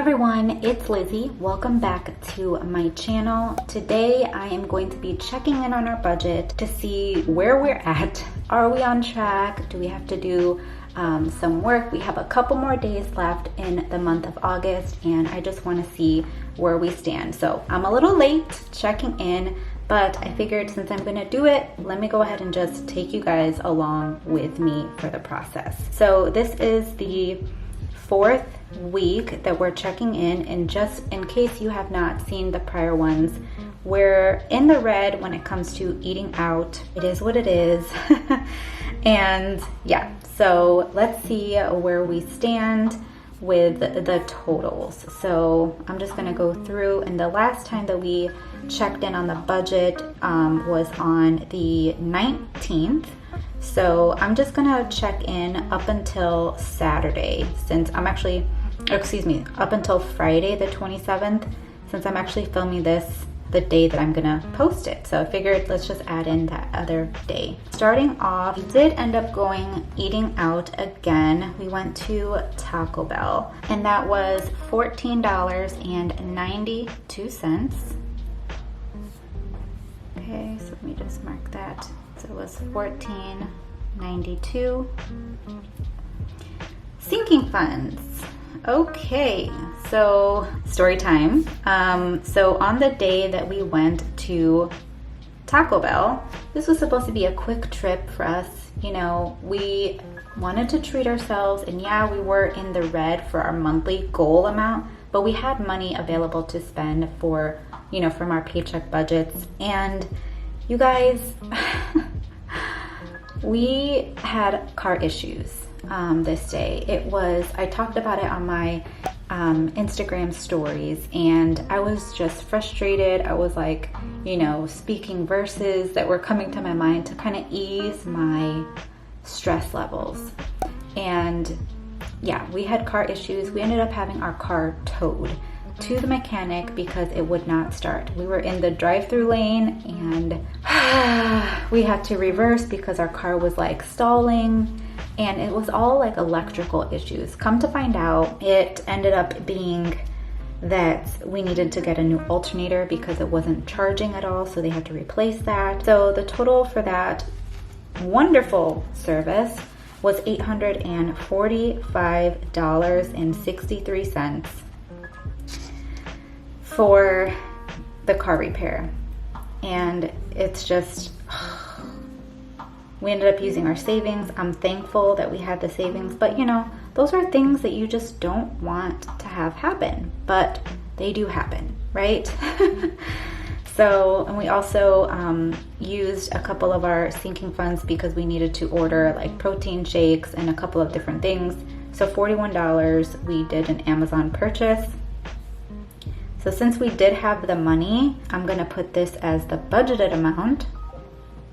everyone, it's Lizzie. Welcome back to my channel. Today I am going to be checking in on our budget to see where we're at. Are we on track? Do we have to do some work? We have a couple more days left in the month of August and I just want to see where we stand. So I'm a little late checking in, but I figured since I'm gonna do it, let me go ahead and just take you guys along with me for the process. So this is the fourth week that we're checking in, and just in case you have not seen the prior ones, we're in the red when it comes to eating out. It is what it is. And yeah, so let's see where we stand with the totals. So I'm just gonna go through, and the last time that we checked in on the budget was on the 19th. So I'm just gonna check in up until Saturday, since I'm actually, up until Friday the 27th, since I'm actually filming this the day that I'm gonna post it. So I figured let's just add in that other day. Starting off, we did end up eating out again. We went to Taco Bell, and that was $14.92. Okay, so let me just mark that. So it was $14.92. Sinking funds. Okay, so story time. So on the day that we went to Taco Bell, this was supposed to be a quick trip for us. You know, we wanted to treat ourselves, and yeah, we were in the red for our monthly goal amount, but we had money available to spend for, you know, from our paycheck budgets. And you guys, we had car issues this day. I talked about it on my Instagram stories, and I was just frustrated. I was like, you know, speaking verses that were coming to my mind to kind of ease my stress levels. And yeah, we had car issues. We ended up having our car towed to the mechanic because it would not start. We were in the drive-through lane and we had to reverse because our car was like stalling, and it was all like electrical issues. Come to find out, it ended up being that we needed to get a new alternator because it wasn't charging at all, so they had to replace that. So the total for that wonderful service was $845.63 for the car repair. And it's just, we ended up using our savings. I'm thankful that we had the savings, but you know, those are things that you just don't want to have happen, but they do happen, right? So, and we also used a couple of our sinking funds because we needed to order like protein shakes and a couple of different things. So $41, we did an Amazon purchase. So since we did have the money, I'm gonna put this as the budgeted amount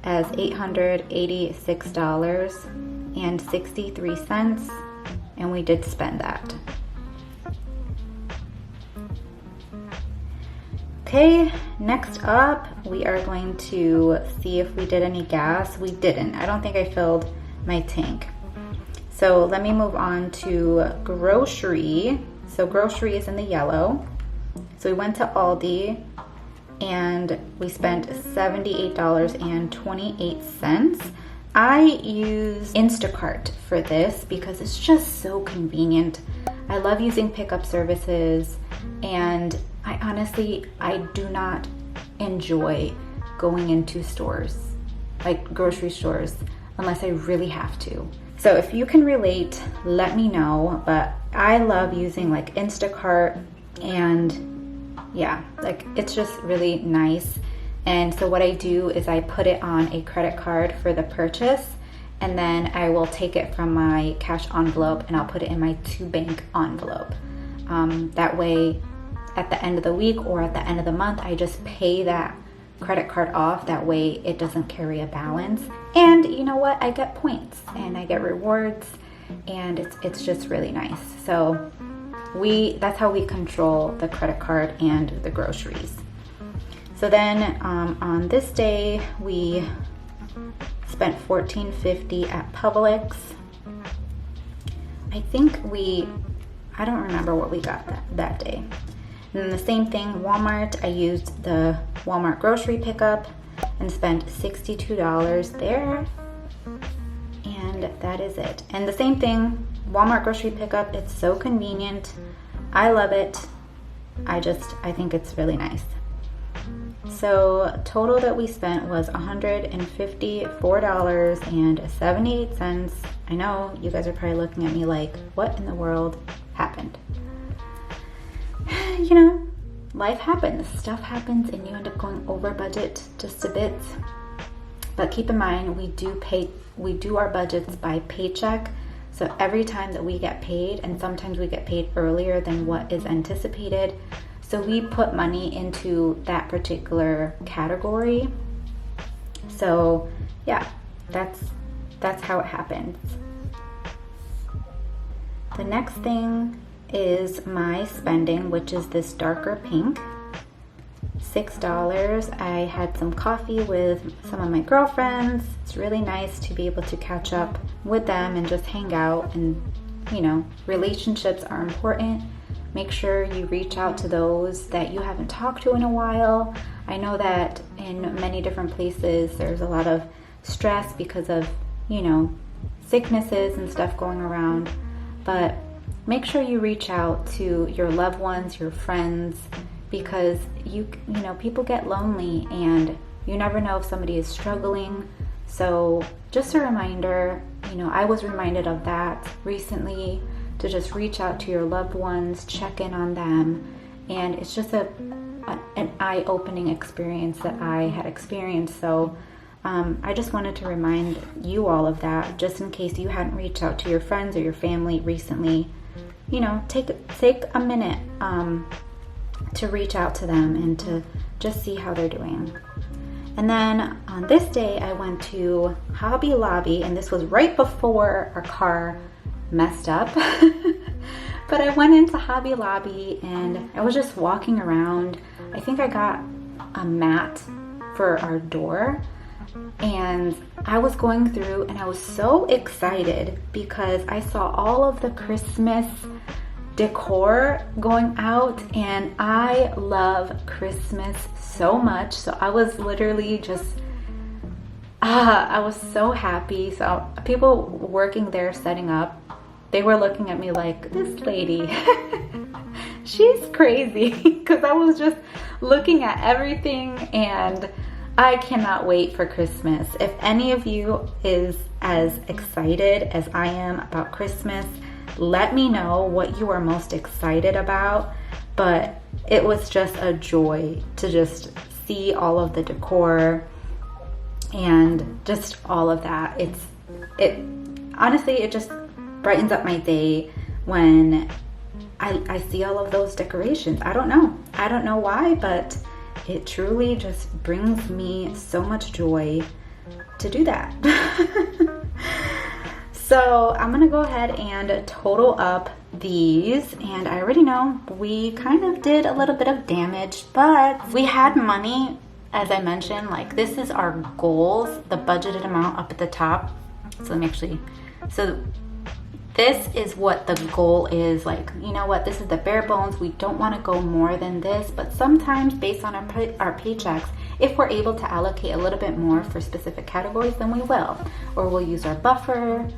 as $886.63, and we did spend that. Okay, next up, we are going to see if we did any gas. We didn't. I don't think I filled my tank. So let me move on to grocery. So grocery is in the yellow. So we went to Aldi and we spent $78.28. I use Instacart for this because it's just so convenient. I love using pickup services, and I do not enjoy going into stores, like grocery stores, unless I really have to. So if you can relate, let me know, but I love using like Instacart, and yeah, like it's just really nice. And so what I do is I put it on a credit card for the purchase, and then I will take it from my cash envelope and I'll put it in my to-bank envelope. That way at the end of the week or at the end of the month, I just pay that credit card off. That way it doesn't carry a balance. And you know what? I get points and I get rewards, and it's just really nice. So that's how we control the credit card and the groceries. So then on this day, we spent $14.50 at Publix. I think I don't remember what we got that day. And then the same thing, Walmart, I used the Walmart grocery pickup and spent $62 there. And that is it. And the same thing, Walmart grocery pickup, it's so convenient. I love it. I think it's really nice. So total that we spent was $154.78. I know you guys are probably looking at me like, what in the world happened? You know, life happens, stuff happens, and you end up going over budget just a bit. But keep in mind, we do our budgets by paycheck. So every time that we get paid, and sometimes we get paid earlier than what is anticipated, so we put money into that particular category. So yeah, that's how it happens. The next thing is my spending, which is this darker pink. $6. I had some coffee with some of my girlfriends. It's really nice to be able to catch up with them and just hang out. And you know, relationships are important. Make sure you reach out to those that you haven't talked to in a while. I know that in many different places there's a lot of stress because of, you know, sicknesses and stuff going around, but make sure you reach out to your loved ones, your friends, because you know, people get lonely and you never know if somebody is struggling. So just a reminder, you know, I was reminded of that recently, to just reach out to your loved ones, check in on them. And it's just an eye-opening experience that I had experienced. So I just wanted to remind you all of that, just in case you hadn't reached out to your friends or your family recently. You know, take a minute to reach out to them and to just see how they're doing. And then on this day, I went to Hobby Lobby, and this was right before our car messed up. But I went into Hobby Lobby and I was just walking around. I think I got a mat for our door, and I was going through and I was so excited because I saw all of the Christmas decor going out, and I love Christmas so much. So I was literally just I was so happy. So people working there setting up, they were looking at me like, this lady she's crazy, because I was just looking at everything, and I cannot wait for Christmas. If any of you is as excited as I am about Christmas, let me know what you are most excited about. But it was just a joy to just see all of the decor and just all of that. Honestly, it just brightens up my day when I see all of those decorations. I don't know why, but it truly just brings me so much joy to do that. So I'm gonna go ahead and total up these, and I already know we kind of did a little bit of damage, but we had money, as I mentioned. Like, this is our goals, the budgeted amount up at the top. So let me actually, so this is what the goal is. Like, you know what, this is the bare bones. We don't want to go more than this, but sometimes based on our paychecks, if we're able to allocate a little bit more for specific categories, then we will, or we'll use our buffer.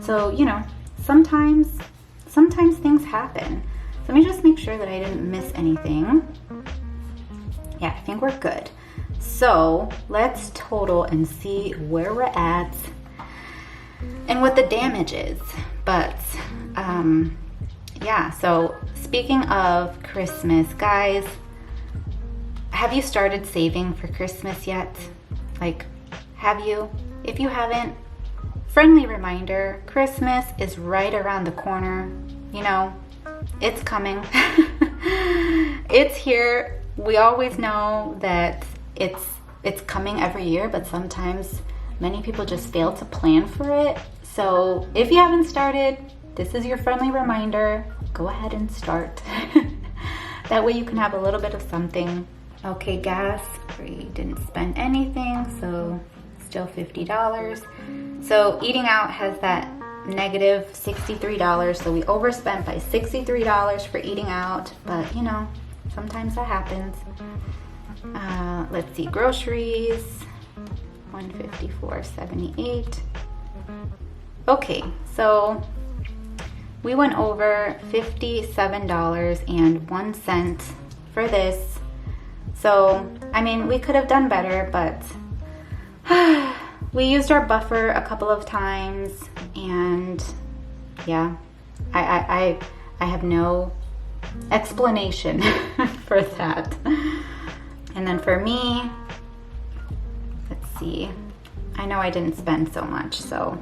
So, you know, sometimes things happen. So let me just make sure that I didn't miss anything. Yeah, I think we're good. So let's total and see where we're at and what the damage is. But yeah, so speaking of Christmas, guys, have you started saving for Christmas yet? Like, have you? If you haven't, friendly reminder, Christmas is right around the corner. You know, it's coming. It's here. We always know that it's coming every year, but sometimes many people just fail to plan for it. So if you haven't started, this is your friendly reminder. Go ahead and start. That way you can have a little bit of something. Okay, gas, we didn't spend anything, so still $50. So eating out has that negative $63. So we overspent by $63 for eating out, but you know, sometimes that happens. Let's see, groceries, $154.78. Okay, so we went over $57.01 for this. So, I mean, we could have done better, but we used our buffer a couple of times, and yeah, I have no explanation for that. And then for me, let's see, I know I didn't spend so much, so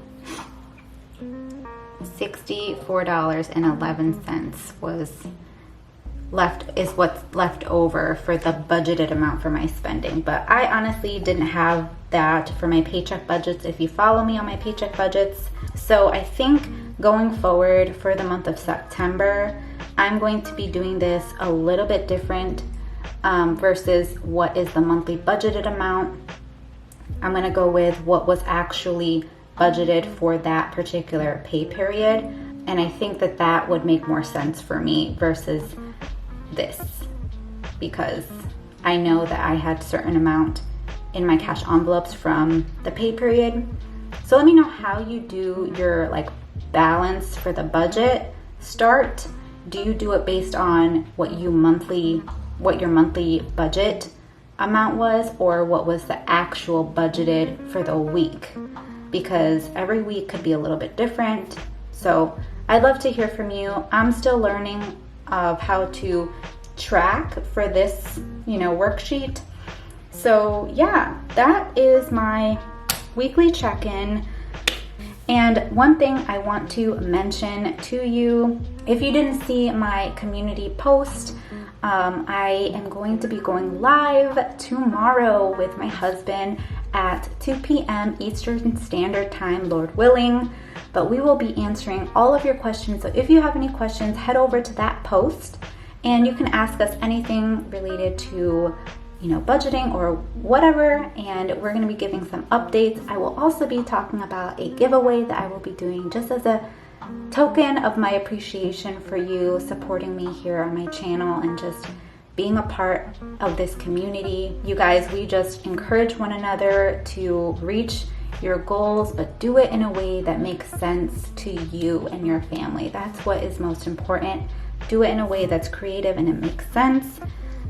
$64.11 is what's left over for the budgeted amount for my spending. But I honestly didn't have that for my paycheck budgets, if you follow me on my paycheck budgets. So I think going forward for the month of September, I'm going to be doing this a little bit different versus what is the monthly budgeted amount. I'm gonna go with what was actually budgeted for that particular pay period. And I think that that would make more sense for me versus this, because I know that I had a certain amount in my cash envelopes from the pay period. So let me know how you do your like balance for the budget start. Do you do it based on what your monthly budget amount was, or what was the actual budgeted for the week? Because every week could be a little bit different. So I'd love to hear from you. I'm still learning of how to track for this, worksheet. So yeah, that is my weekly check-in. And one thing I want to mention to you, if you didn't see my community post, I am going to be going live tomorrow with my husband at 2 p.m. Eastern Standard Time, Lord willing. But we will be answering all of your questions. So if you have any questions, head over to that post and you can ask us anything related to, budgeting or whatever. And we're going to be giving some updates. I will also be talking about a giveaway that I will be doing just as a token of my appreciation for you supporting me here on my channel and just being a part of this community. You guys, we just encourage one another to reach your goals, but do it in a way that makes sense to you and your family. That's what is most important. Do it in a way that's creative and it makes sense.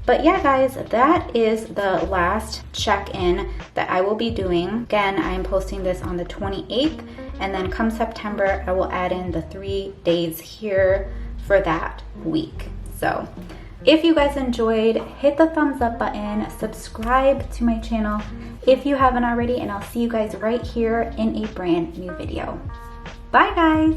But yeah, guys, that is the last check-in that I will be doing. Again, I am posting this on the 28th, and then come September, I will add in the 3 days here for that week. So if you guys enjoyed, hit the thumbs up button, subscribe to my channel if you haven't already, and I'll see you guys right here in a brand new video. Bye, guys.